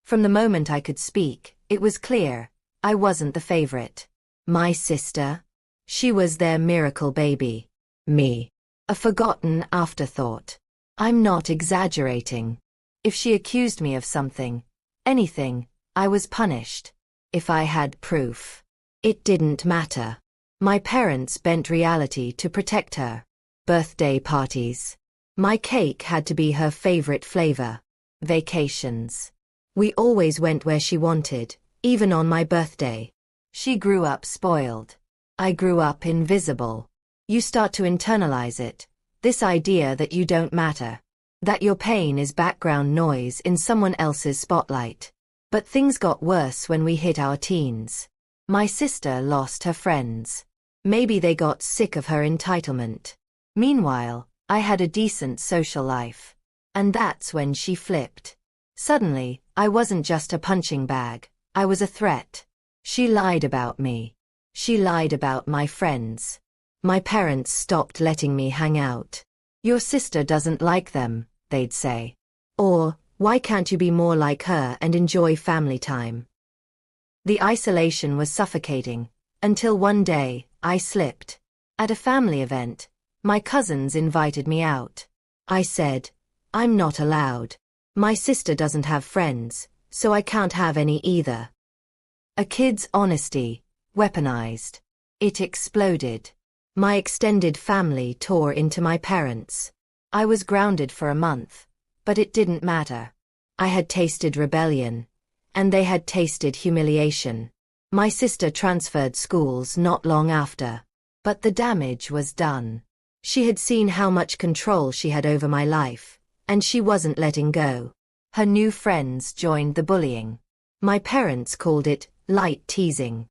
From the moment I could speak, it was clear, I wasn't the favorite. My sister? She was their miracle baby. Me. A forgotten afterthought. I'm not exaggerating. If she accused me of something, anything, I was punished. If I had proof, it didn't matter. My parents bent reality to protect her. Birthday parties. My cake had to be her favorite flavor. Vacations. We always went where she wanted, even on my birthday. She grew up spoiled. I grew up invisible. You start to internalize it, this idea that you don't matter, that your pain is background noise in someone else's spotlight. But things got worse when we hit our teens. My sister lost her friends. Maybe they got sick of her entitlement. Meanwhile, I had a decent social life. And that's when she flipped. Suddenly, I wasn't just a punching bag, I was a threat. She lied about me. She lied about my friends. My parents stopped letting me hang out. Your sister doesn't like them, they'd say. Or, why can't you be more like her and enjoy family time? The isolation was suffocating, until one day, I slipped. At a family event, my cousins invited me out. I said, I'm not allowed. My sister doesn't have friends, so I can't have any either. A kid's honesty, weaponized. It exploded. My extended family tore into my parents. I was grounded for a month, but it didn't matter. I had tasted rebellion, and they had tasted humiliation. My sister transferred schools not long after, but the damage was done. She had seen how much control she had over my life, and she wasn't letting go. Her new friends joined the bullying. My parents called it light teasing.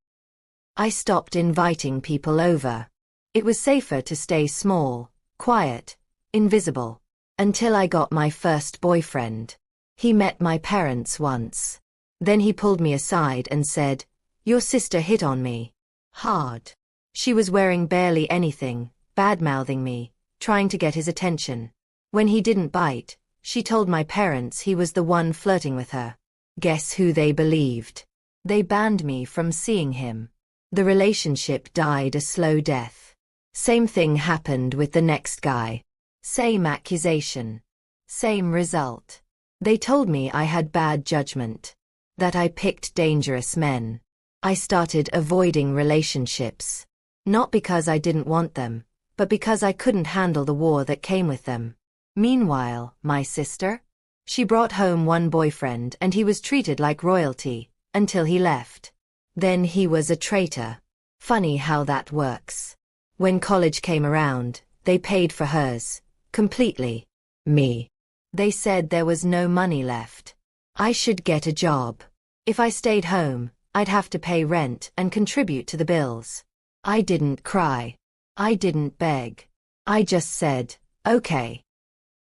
I stopped inviting people over. It was safer to stay small, quiet, invisible, until I got my first boyfriend. He met my parents once. Then he pulled me aside and said, "Your sister hit on me. Hard." She was wearing barely anything, bad-mouthing me, trying to get his attention. When he didn't bite, she told my parents he was the one flirting with her. Guess who they believed? They banned me from seeing him. The relationship died a slow death. Same thing happened with the next guy. Same accusation. Same result. They told me I had bad judgment. That I picked dangerous men. I started avoiding relationships. Not because I didn't want them, but because I couldn't handle the war that came with them. Meanwhile, my sister? She brought home one boyfriend and he was treated like royalty, until he left. Then he was a traitor. Funny how that works. When college came around, they paid for hers. Completely. Me. They said there was no money left. I should get a job. If I stayed home, I'd have to pay rent and contribute to the bills. I didn't cry. I didn't beg. I just said, okay.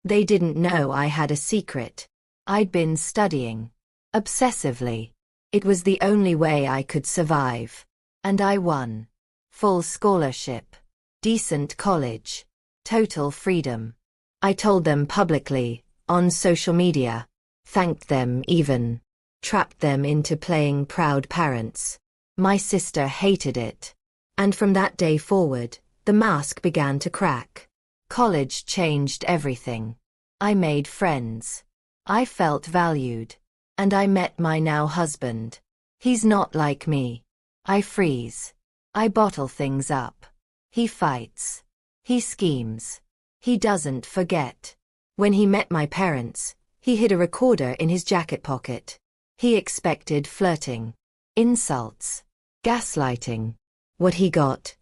They didn't know I had a secret. I'd been studying. Obsessively. It was the only way I could survive. And I won. Full scholarship. Decent college. Total freedom. I told them publicly, on social media. Thanked them even. Trapped them into playing proud parents. My sister hated it. And from that day forward, the mask began to crack. College changed everything. I made friends. I felt valued. And I met my now husband. He's not like me. I freeze. I bottle things up. He fights. He schemes. He doesn't forget. When he met my parents, he hid a recorder in his jacket pocket. He expected flirting, insults, gaslighting. What he got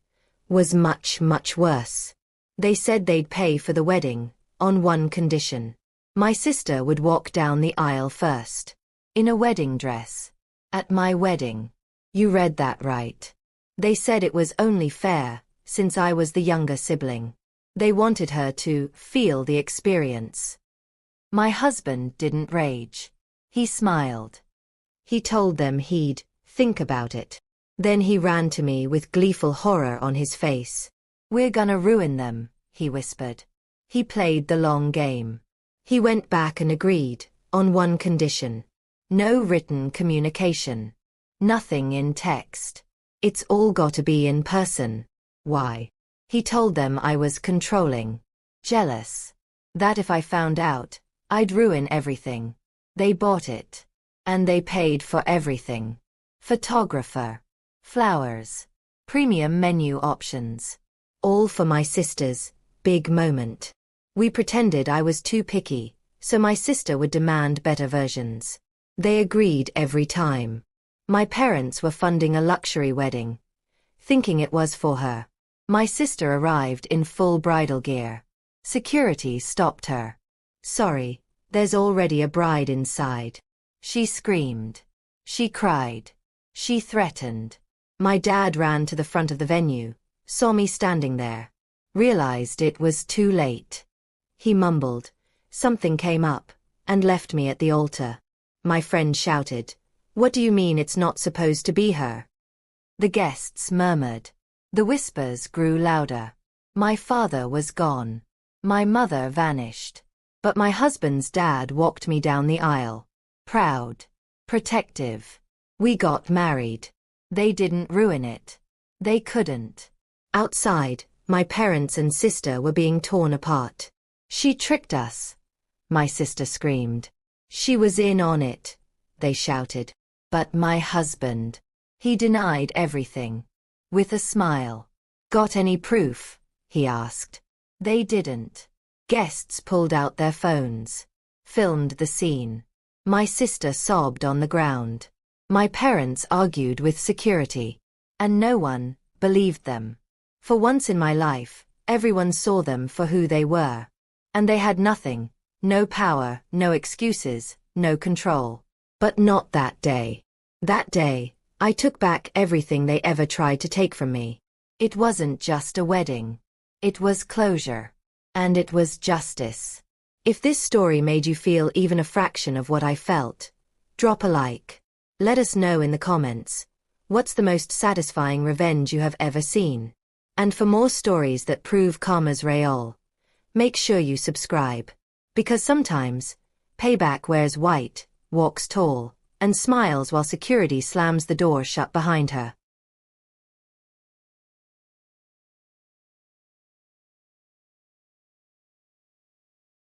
was much, much worse. They said they'd pay for the wedding, on one condition. My sister would walk down the aisle first. In a wedding dress. At my wedding. You read that right. They said it was only fair, since I was the younger sibling. They wanted her to feel the experience. My husband didn't rage. He smiled. He told them he'd think about it. Then he ran to me with gleeful horror on his face. "We're gonna ruin them," he whispered. He played the long game. He went back and agreed, on one condition. No written communication. Nothing in text. It's all gotta be in person. Why? He told them I was controlling. Jealous. That if I found out, I'd ruin everything. They bought it. And they paid for everything. Photographer. Flowers. Premium menu options. All for my sister's big moment. We pretended I was too picky, so my sister would demand better versions. They agreed every time. My parents were funding a luxury wedding, thinking it was for her. My sister arrived in full bridal gear. Security stopped her. Sorry, there's already a bride inside. She screamed. She cried. She threatened. My dad ran to the front of the venue, saw me standing there, realized it was too late. He mumbled, something came up, and left me at the altar. My friend shouted, "What do you mean it's not supposed to be her?" The guests murmured. The whispers grew louder. My father was gone. My mother vanished. But my husband's dad walked me down the aisle. Proud. Protective. We got married. They didn't ruin it. They couldn't. Outside, my parents and sister were being torn apart. She tricked us. My sister screamed. She was in on it, they shouted. But my husband. He denied everything. With a smile. Got any proof? He asked. They didn't. Guests pulled out their phones. Filmed the scene. My sister sobbed on the ground. My parents argued with security. And no one believed them. For once in my life, everyone saw them for who they were. And they had nothing. No power, no excuses, no control. But not that day. That day, I took back everything they ever tried to take from me. It wasn't just a wedding. It was closure. And it was justice. If this story made you feel even a fraction of what I felt, drop a like. Let us know in the comments. What's the most satisfying revenge you have ever seen? And for more stories that prove karma's real, make sure you subscribe. Because sometimes, payback wears white, walks tall, and smiles while security slams the door shut behind her.